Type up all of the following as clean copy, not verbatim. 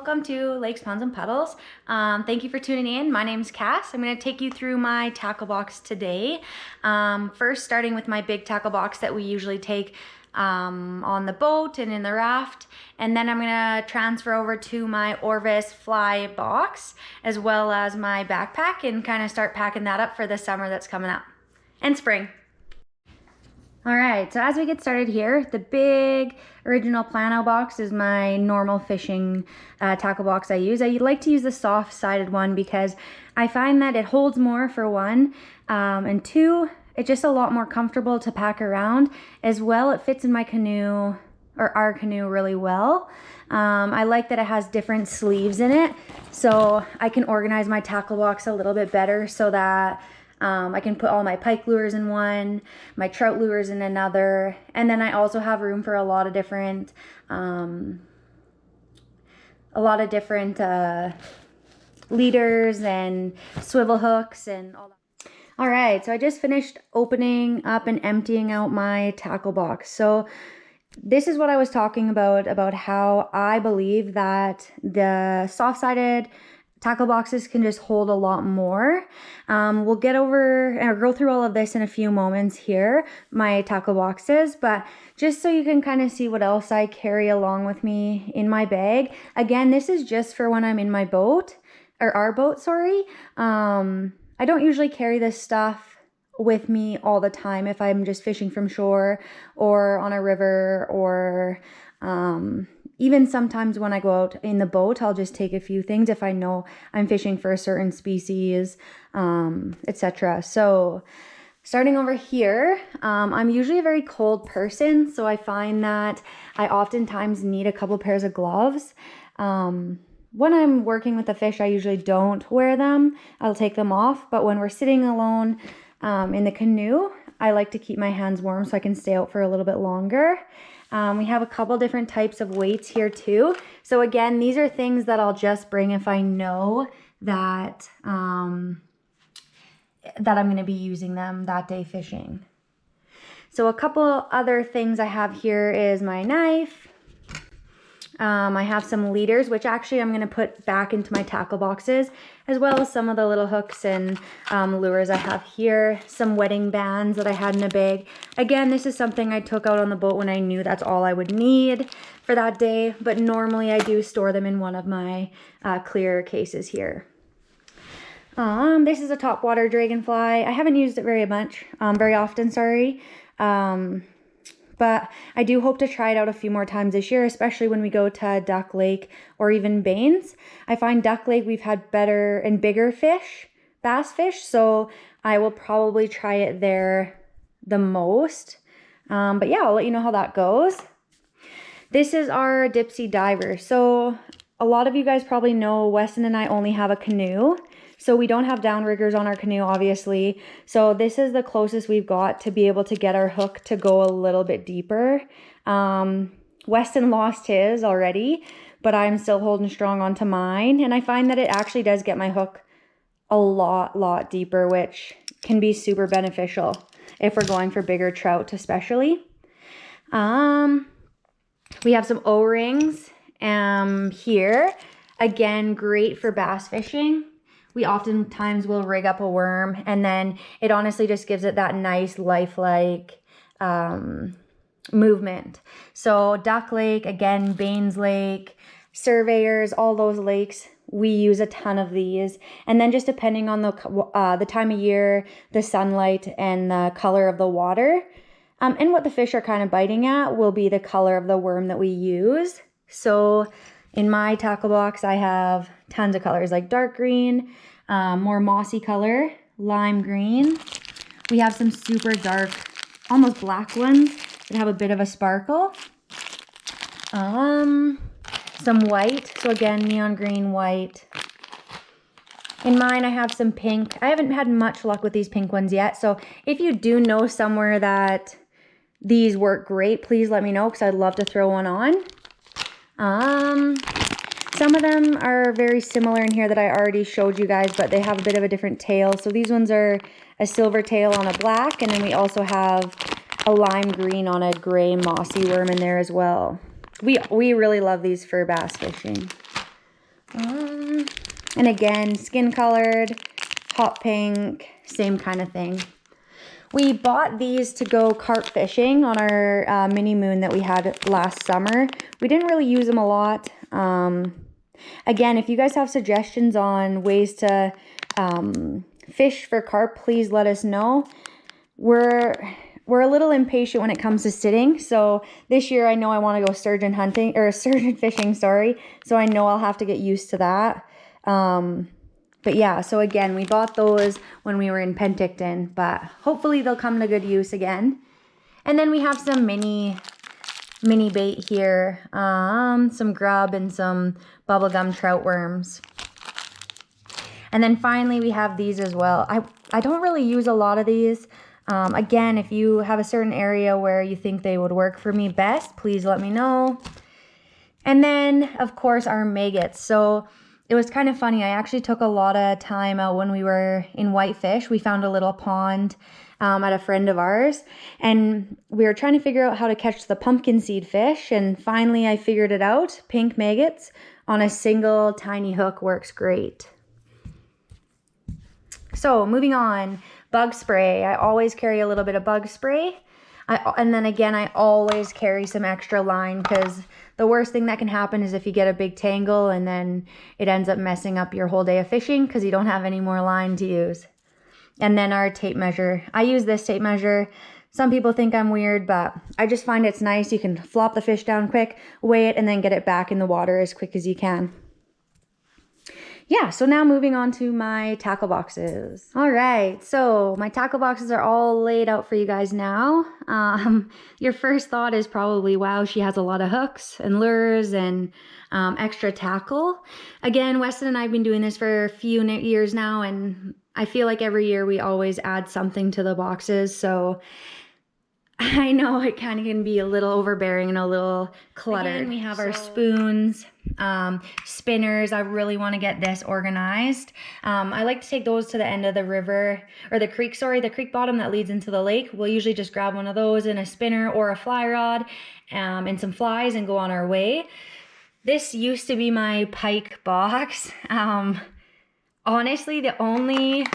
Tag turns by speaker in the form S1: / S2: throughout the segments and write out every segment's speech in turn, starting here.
S1: welcome to Lakes, Ponds, and Puddles. Thank you for tuning in. My name's Cass. I'm going to take you through my tackle box today. First, starting with my big tackle box that we usually take on the boat and in the raft. And then I'm going to transfer over to my Orvis fly box, as well as my backpack, and kind of start packing that up for the summer that's coming up. And spring. All right, so as we get started here, the big original Plano box is my normal fishing tackle box I use. I like to use the soft-sided one because I find that it holds more, for one, and two, it's just a lot more comfortable to pack around. As well, it fits in my canoe, or our canoe, really well. I like that it has different sleeves in it, so I can organize my tackle box a little bit better so that I can put all my pike lures in one, my trout lures in another, and then I also have room for a lot of different leaders and swivel hooks and all that. All right, so I just finished opening up and emptying out my tackle box. So this is what I was talking about how I believe that the soft-sided tackle boxes can just hold a lot more. We'll go through all of this in a few moments here, my tackle boxes, but just so you can kind of see what else I carry along with me in my bag. Again, this is just for when I'm in my boat, or our boat, sorry. I don't usually carry this stuff with me all the time if I'm just fishing from shore or on a river, or even sometimes when I go out in the boat, I'll just take a few things if I know I'm fishing for a certain species, etc. So starting over here, I'm usually a very cold person, so I find that I oftentimes need a couple pairs of gloves. When I'm working with the fish, I usually don't wear them. I'll take them off, but when we're sitting alone in the canoe, I like to keep my hands warm so I can stay out for a little bit longer. We have a couple different types of weights here too. So again, these are things that I'll just bring if I know that that I'm going to be using them that day fishing. So a couple other things I have here is my knife. I have some leaders, which actually I'm going to put back into my tackle boxes, as well as some of the little hooks and lures I have here. Some wedding bands that I had in a bag. Again, this is something I took out on the boat when I knew that's all I would need for that day, but normally I do store them in one of my clear cases here. This is a topwater dragonfly. I haven't used it very often, sorry. But I do hope to try it out a few more times this year, especially when we go to Duck Lake or even Baines. I find Duck Lake we've had better and bigger fish, bass fish, so I will probably try it there the most. But yeah, I'll let you know how that goes. This is our Dipsy diver. So a lot of you guys probably know Weston and I only have a canoe. So we don't have downriggers on our canoe, obviously. So this is the closest we've got to be able to get our hook to go a little bit deeper. Weston lost his already, but I'm still holding strong onto mine. And I find that it actually does get my hook a lot deeper, which can be super beneficial if we're going for bigger trout especially. We have some O-rings here. Again, great for bass fishing. We oftentimes will rig up a worm, and then it honestly just gives it that nice lifelike movement. So Duck Lake, again, Baines Lake, Surveyors, all those lakes, we use a ton of these. And then just depending on the time of year, the sunlight, and the color of the water, and what the fish are kind of biting at will be the color of the worm that we use. So in my tackle box, I have tons of colors like dark green, more mossy color, lime green. We have some super dark, almost black ones that have a bit of a sparkle. Some white, so again, neon green, white. In mine, I have some pink. I haven't had much luck with these pink ones yet, so if you do know somewhere that these work great, please let me know, because I'd love to throw one on. Some of them are very similar in here that I already showed you guys, but they have a bit of a different tail. So these ones are a silver tail on a black, and then we also have a lime green on a gray mossy worm in there as well. We really love these for bass fishing. And again, skin colored, hot pink, same kind of thing. We bought these to go carp fishing on our mini moon that we had last summer. We didn't really use them a lot. Again, if you guys have suggestions on ways to fish for carp, please let us know. We're a little impatient when it comes to sitting. So this year I know I want to go sturgeon hunting, or sturgeon fishing, sorry. So I know I'll have to get used to that. But yeah, so again, we bought those when we were in Penticton, but hopefully they'll come to good use again. And then we have some mini bait here, some grub and some bubblegum trout worms. And then finally we have these as well. I don't really use a lot of these. Again, if you have a certain area where you think they would work for me best, please let me know. And then, of course, our maggots. So it was kind of funny. I actually took a lot of time out when we were in Whitefish. We found a little pond at a friend of ours, and we were trying to figure out how to catch the pumpkin seed fish, and finally I figured it out. Pink maggots on a single tiny hook works great. So moving on, bug spray. I always carry a little bit of bug spray. And then again, I always carry some extra line, because the worst thing that can happen is if you get a big tangle and then it ends up messing up your whole day of fishing because you don't have any more line to use. And then our tape measure. I use this tape measure. Some people think I'm weird, but I just find it's nice. You can flop the fish down quick, weigh it, and then get it back in the water as quick as you can. Yeah, so now moving on to my tackle boxes. All right, so my tackle boxes are all laid out for you guys now. Your first thought is probably, wow, she has a lot of hooks and lures and extra tackle. Again, Weston and I have been doing this for a few years now, and I feel like every year we always add something to the boxes, so I know it kind of can be a little overbearing and a little cluttered. Again, we have our spoons, spinners. I really want to get this organized. I like to take those to the end of the river, or the creek, sorry, the creek bottom that leads into the lake. We'll usually just grab one of those and a spinner or a fly rod and some flies and go on our way. This used to be my pike box. Honestly, the only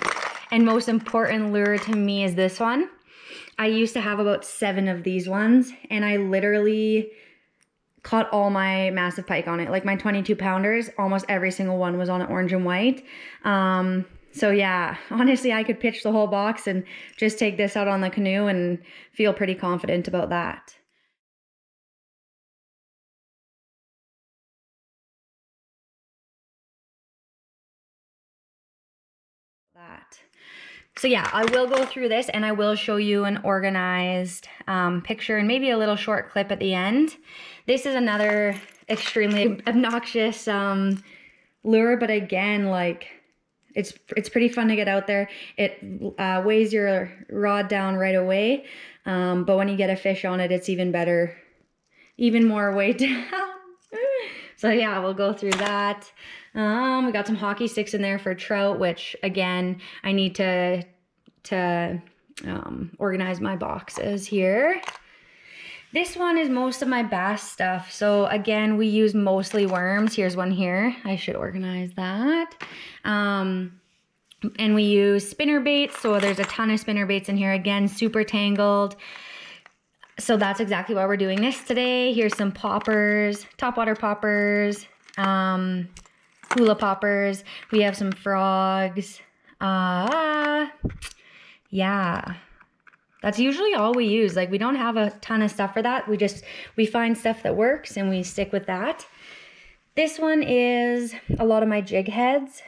S1: and most important lure to me is this one. I used to have about 7 of these ones, and I literally caught all my massive pike on it. Like my 22 pounders, almost every single one was on an orange and white. So yeah, honestly, I could pitch the whole box and just take this out on the canoe and feel pretty confident about that. So yeah, I will go through this and I will show you an organized picture and maybe a little short clip at the end. This is another extremely obnoxious lure, but again, like it's pretty fun to get out there. It weighs your rod down right away, but when you get a fish on it, it's even better, even more weight down. So yeah, we'll go through that. We got some hockey sticks in there for trout, which again, I need to organize my boxes here. This one is most of my bass stuff. So again, we use mostly worms. Here's one here. I should organize that. And we use spinner baits. So there's a ton of spinner baits in here. Again, super tangled. So that's exactly why we're doing this today. Here's some poppers, topwater poppers, hula poppers. We have some frogs. Yeah, that's usually all we use. Like we don't have a ton of stuff for that. We find stuff that works and we stick with that. This one is a lot of my jig heads.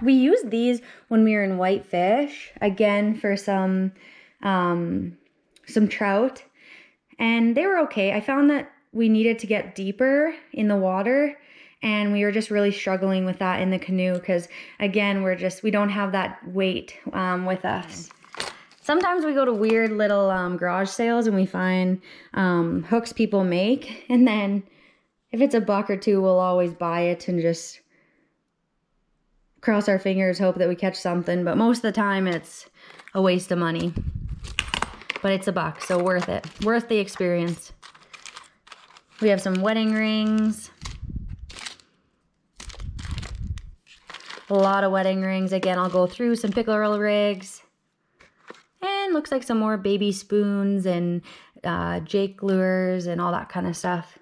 S1: We used these when we were in Whitefish, again for some trout, and they were okay. I found that we needed to get deeper in the water, and we were just really struggling with that in the canoe because, again, we don't have that weight with us. Sometimes we go to weird little garage sales and we find hooks people make, and then if it's $1 or $2, we'll always buy it and just cross our fingers, hope that we catch something. But most of the time it's a waste of money. But it's $1, so worth it. Worth the experience. We have some wedding rings. A lot of wedding rings. Again, I'll go through some pickerel rigs. And looks like some more baby spoons and jake lures and all that kind of stuff.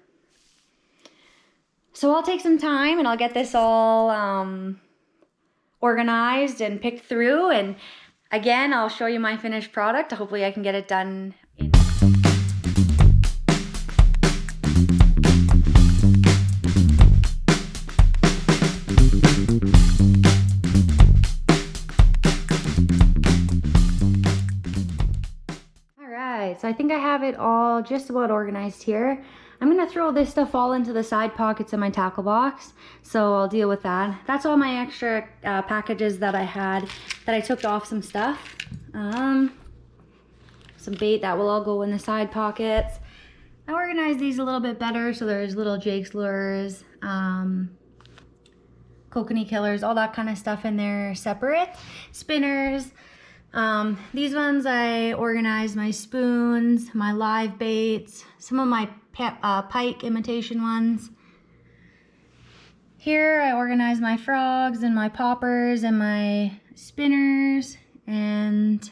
S1: So I'll take some time and I'll get this all organized and picked through. And again, I'll show you my finished product. Hopefully I can get it done in... So I think I have it all just about organized here. I'm gonna throw this stuff all into the side pockets of my tackle box, so I'll deal with that. That's all my extra packages that I had, that I took off some stuff. Some bait that will all go in the side pockets. I organized these a little bit better, so there's little Jake's lures, kokanee killers, all that kind of stuff in there separate. Spinners. These ones I organized my spoons, my live baits, some of my pike imitation ones. Here I organized my frogs and my poppers and my spinners, and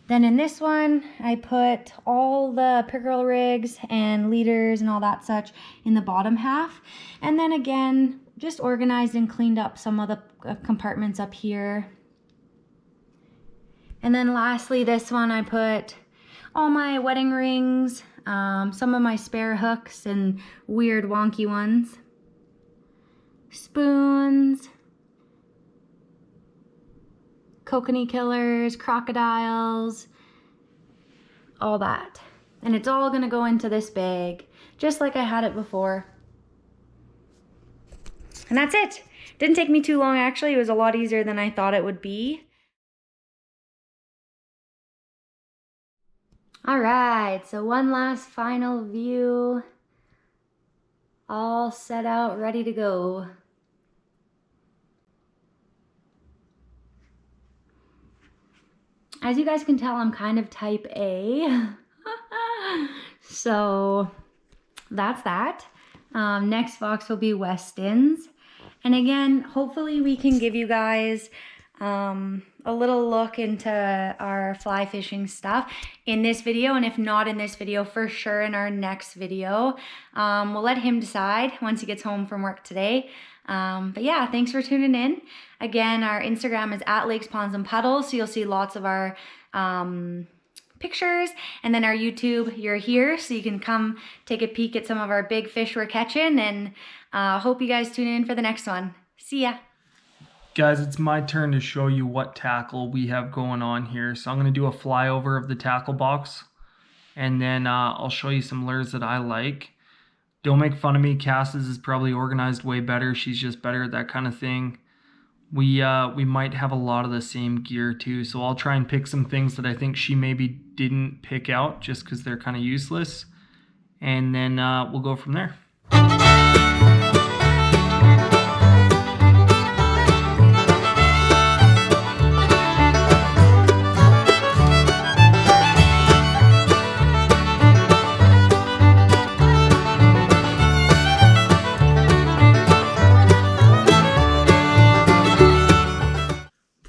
S1: then in this one I put all the pickerel rigs and leaders and all that such in the bottom half, and then again just organized and cleaned up some of the compartments up here. And then lastly, this one I put all my wedding rings, some of my spare hooks and weird wonky ones, spoons, kokanee killers, crocodiles, all that. And it's all gonna go into this bag, just like I had it before. And that's it. Didn't take me too long, actually. It was a lot easier than I thought it would be. All right, so one last final view. All set out, ready to go. As you guys can tell, I'm kind of type A. So that's that. Next box will be Weston's. And again, hopefully we can give you guys a little look into our fly fishing stuff in this video, and if not in this video, for sure in our next video. We'll let him decide once he gets home from work today. But yeah, thanks for tuning in. Again, our Instagram is at Lakes, Ponds, and Puddles, so you'll see lots of our pictures, and then our YouTube, you're here, so you can come take a peek at some of our big fish we're catching, and hope you guys tune in for the next one. See ya.
S2: Guys, it's my turn to show you what tackle we have going on here. So I'm going to do a flyover of the tackle box, and then I'll show you some lures that I like. Don't make fun of me. Cass's is probably organized way better. She's just better at that kind of thing. We might have a lot of the same gear too, so I'll try and pick some things that I think she maybe didn't pick out just because they're kind of useless, and then we'll go from there.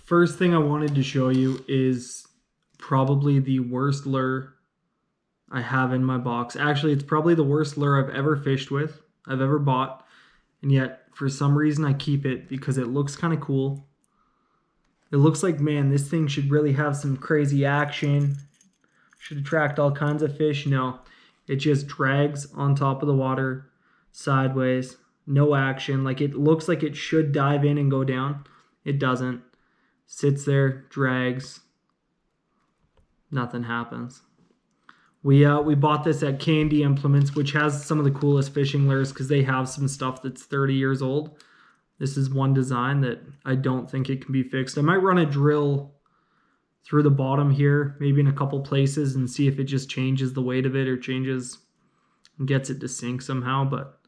S2: First thing I wanted to show you is probably the worst lure I have in my box. Actually, it's probably the worst lure I've ever fished with, I've ever bought, and yet for some reason I keep it because it looks kind of cool. It looks like, man, this thing should really have some crazy action, should attract all kinds of fish. No, it just drags on top of the water sideways, no action. Like, it looks like it should dive in and go down. It doesn't. Sits there, drags, nothing happens. We bought this at Candy Implements, which has some of the coolest fishing lures because they have some stuff that's 30 years old. This is one design that I don't think it can be fixed. I might run a drill through the bottom here, maybe in a couple places, and see if it just changes the weight of it or changes and gets it to sink somehow. But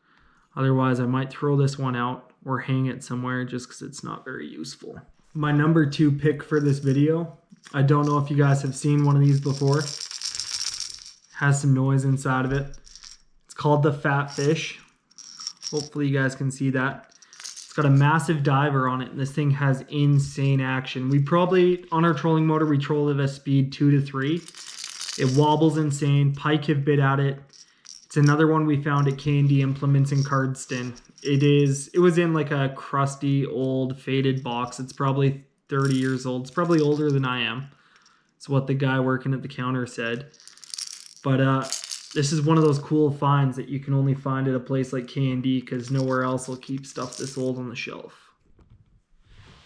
S2: otherwise, I might throw this one out or hang it somewhere just because it's not very useful. My number 2 pick for this video, I don't know if you guys have seen one of these before. Has some noise inside of it. It's called the Fat Fish. Hopefully you guys can see that. It's got a massive diver on it, and this thing has insane action. We probably, on our trolling motor, we troll it at a speed 2 to 3. It wobbles insane. Pike have bit at it. It's another one we found at K&D Implements in Cardston. It was in like a crusty, old, faded box. It's probably 30 years old. It's probably older than I am. It's what the guy working at the counter said. But this is one of those cool finds that you can only find at a place like K&D because nowhere else will keep stuff this old on the shelf.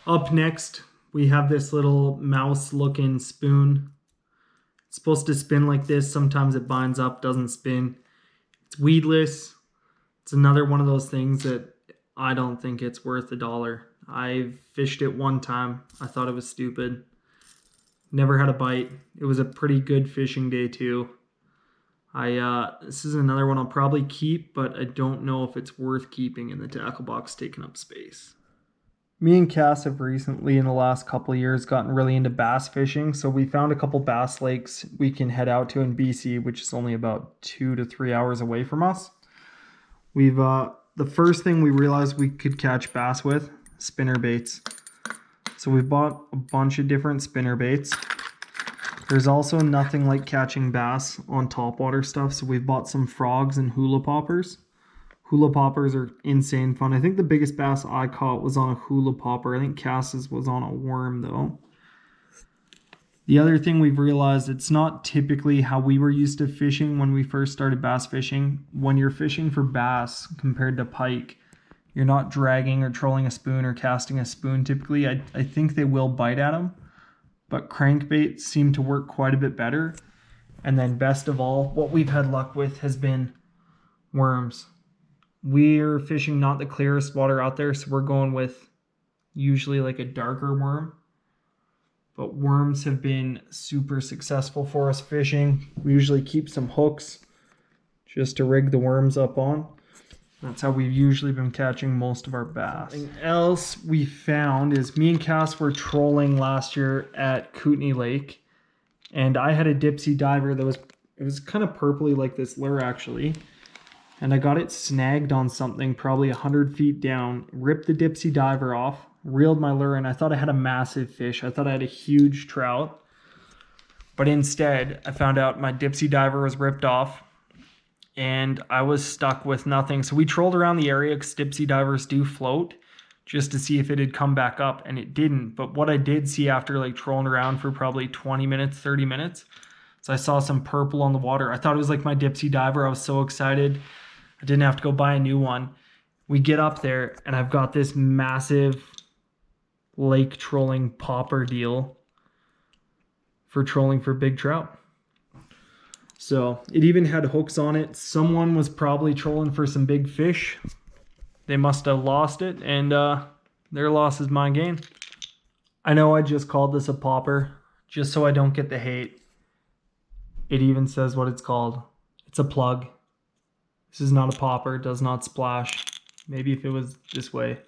S2: Up next, we have this little mouse-looking spoon. It's supposed to spin like this. Sometimes it binds up, doesn't spin. It's weedless. It's another one of those things that I don't think it's worth $1. I fished it one time. I thought it was stupid. Never had a bite. It was a pretty good fishing day too. This is another one I'll probably keep, but I don't know if it's worth keeping in the tackle box taking up space. Me and Cass have recently, in the last couple of years, gotten really into bass fishing. So we found a couple bass lakes we can head out to in BC, which is only about 2 to 3 hours away from us. The first thing we realized we could catch bass with, spinner baits. So we bought a bunch of different spinner baits. There's also nothing like catching bass on topwater stuff, so we've bought some frogs and hula poppers. Hula poppers are insane fun. I think the biggest bass I caught was on a hula popper. I think Cass's was on a worm though. The other thing we've realized, it's not typically how we were used to fishing when we first started bass fishing. When you're fishing for bass compared to pike, you're not dragging or trolling a spoon or casting a spoon typically. I think they will bite at them, but crankbaits seem to work quite a bit better. And then best of all, what we've had luck with has been worms. We're fishing not the clearest water out there, so we're going with usually like a darker worm. But worms have been super successful for us fishing. We usually keep some hooks just to rig the worms up on. That's how we've usually been catching most of our bass. Something else we found is me and Cass were trolling last year at Kootenay Lake, and I had a dipsy diver that was kind of purpley like this lure actually, and I got it snagged on something probably 100 feet down, ripped the dipsy diver off, reeled my lure, and I thought I had a massive fish. I thought I had a huge trout, but instead I found out my dipsy diver was ripped off and I was stuck with nothing. So we trolled around the area because dipsy divers do float just to see if it had come back up, and it didn't. But what I did see after like trolling around for probably 20 minutes, 30 minutes, so I saw some purple on the water. I thought it was like my dipsy diver. I was so excited. I didn't have to go buy a new one. We get up there and I've got this massive lake trolling popper deal for trolling for big trout. So it even had hooks on it. Someone was probably trolling for some big fish. They must have lost it, and their loss is my gain. I know I just called this a popper just so I don't get the hate. It even says what it's called. It's a plug. This is not a popper. It does not splash. Maybe if it was this way.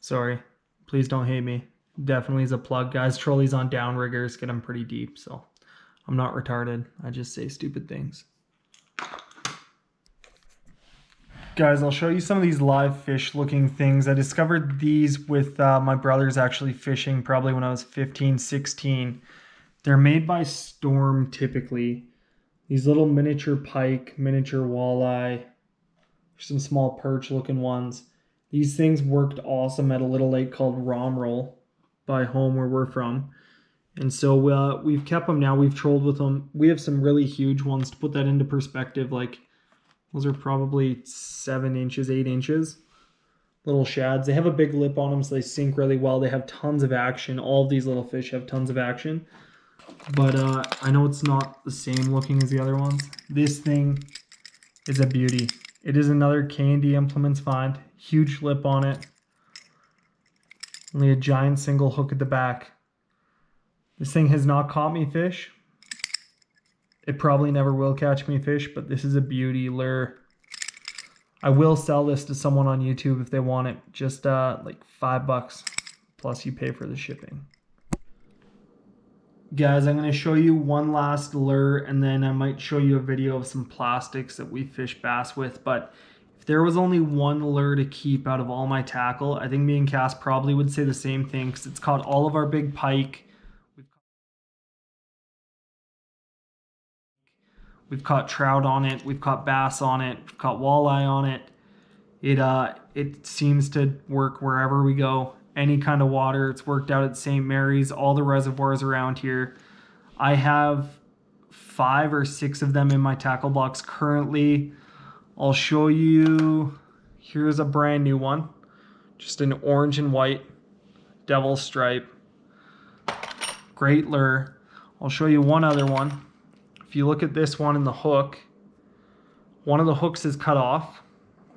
S2: Sorry. Please don't hate me. Definitely is a plug, guys. Trolleys on downriggers get them pretty deep, so I'm not retarded. I just say stupid things. Guys, I'll show you some of these live fish looking things. I discovered these with my brothers actually fishing probably when I was 15, 16. They're made by Storm typically. These little miniature pike, miniature walleye, some small perch looking ones. These things worked awesome at a little lake called Romrel by home where we're from. And so we've kept them now. We've trolled with them. We have some really huge ones. To put that into perspective, like those are probably 7 inches, 8 inches. Little shads. They have a big lip on them, so they sink really well. They have tons of action. All of these little fish have tons of action. But I know it's not the same looking as the other ones. This thing is a beauty. It is another K&D Implements find. Huge lip on it. Only a giant single hook at the back. This thing has not caught me fish. It probably never will catch me fish, but this is a beauty lure. I will sell this to someone on YouTube if they want it. Just like $5 plus you pay for the shipping. Guys, I'm going to show you one last lure, and then I might show you a video of some plastics that we fish bass with. But if there was only one lure to keep out of all my tackle, I think me and Cass probably would say the same thing, because it's caught all of our big pike. We've caught trout on it. We've caught bass on it. We've caught walleye on it. It seems to work wherever we go. Any kind of water. It's worked out at St. Mary's, all the reservoirs around here. I have 5 or 6 of them in my tackle box currently. I'll show you. Here's a brand new one. Just an orange and white devil stripe. Great lure. I'll show you one other one. If you look at this one in the hook, one of the hooks is cut off.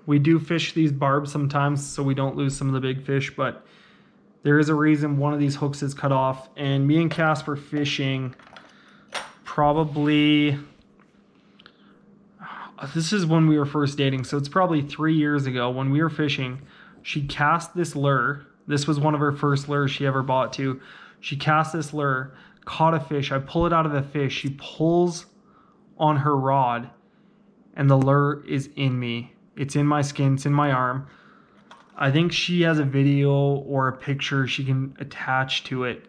S2: We do fish these barbs sometimes so we don't lose some of the big fish, but there is a reason one of these hooks is cut off. And me and Cass were fishing probably, this is when we were first dating, so it's probably 3 years ago when we were fishing. She cast this lure. This was one of her first lures she ever bought too. She cast this lure, caught a fish. I pull it out of the fish. She pulls on her rod and the lure is in me. It's in my skin. It's in my arm. I think she has a video or a picture she can attach to it.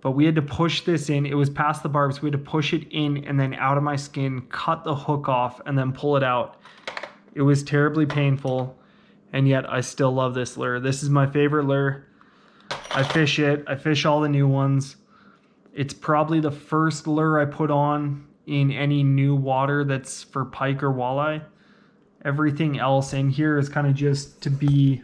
S2: But we had to push this in. It was past the barbs. We had to push it in and then out of my skin, cut the hook off, and then pull it out. It was terribly painful, and yet I still love this lure. This is my favorite lure. I fish it. I fish all the new ones. It's probably the first lure I put on in any new water that's for pike or walleye. Everything else in here is kind of just to be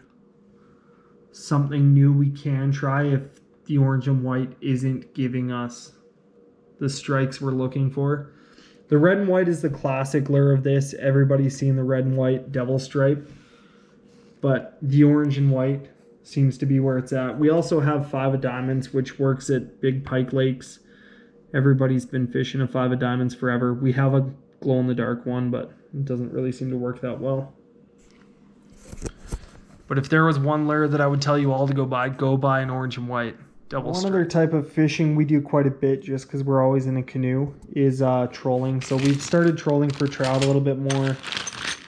S2: something new we can try if the orange and white isn't giving us the strikes we're looking for. The red and white is the classic lure of this. Everybody's seen the red and white devil stripe, but the orange and white seems to be where it's at. We also have 5 of diamonds, which works at big pike lakes. Everybody's been fishing a 5 of diamonds forever. We have a glow in the dark one, but it doesn't really seem to work that well. But if there was one lure that I would tell you all to go buy an orange and white devil stripe. One other type of fishing we do quite a bit, just because we're always in a canoe, is trolling. So we've started trolling for trout a little bit more.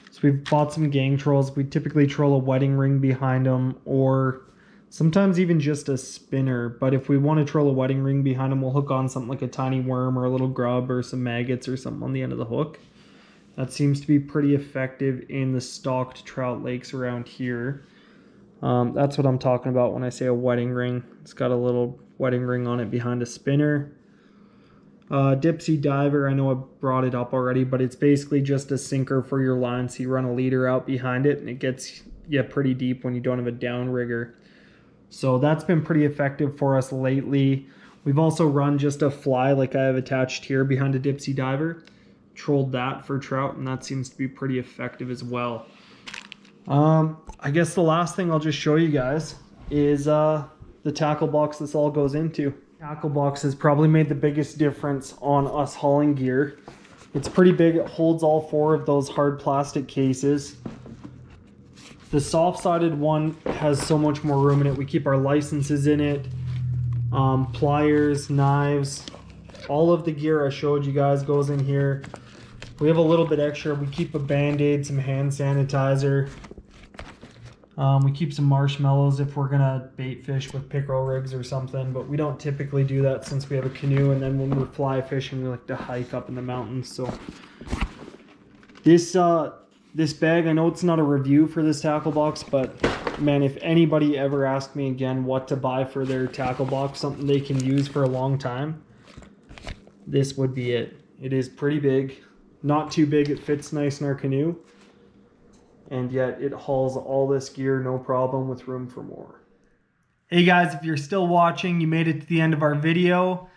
S2: So we've bought some gang trolls. We typically troll a wedding ring behind them, or sometimes even just a spinner. But if we want to troll a wedding ring behind them, we'll hook on something like a tiny worm or a little grub or some maggots or something on the end of the hook. That seems to be pretty effective in the stocked trout lakes around here. That's what I'm talking about when I say a wedding ring. It's got a little wedding ring on it behind a spinner. Dipsy diver, I know I brought it up already, but it's basically just a sinker for your line. So you run a leader out behind it and it gets you pretty deep when you don't have a downrigger. So that's been pretty effective for us lately. We've also run just a fly like I have attached here behind a Dipsy diver. Trolled that for trout, and that seems to be pretty effective as well. I guess the last thing I'll just show you guys is the tackle box this all goes into. Tackle box has probably made the biggest difference on us hauling gear. It's pretty big. It holds all 4 of those hard plastic cases. The soft-sided one has so much more room in it. We keep our licenses in it, pliers, knives, all of the gear I showed you guys goes in here. We have a little bit extra. We keep a Band-Aid, some hand sanitizer. We keep some marshmallows if we're gonna bait fish with pickerel rigs or something, but we don't typically do that since we have a canoe, and then when we're fly fishing we like to hike up in the mountains. So this bag, I know it's not a review for this tackle box, but man, if anybody ever asked me again what to buy for their tackle box, something they can use for a long time, this would be it. It is pretty big, not too big, it fits nice in our canoe, and yet it hauls all this gear no problem with room for more. Hey guys, if you're still watching, you made it to the end of our video.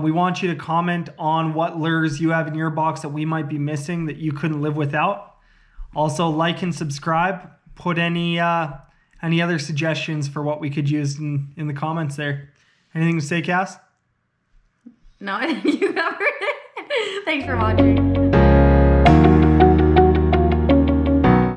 S2: We want you to comment on what lures you have in your box that we might be missing that you couldn't live without. Also, like and subscribe. Put any other suggestions for what we could use in the comments there. Anything to say, Cass?
S1: No, I think you covered it. Thanks for watching.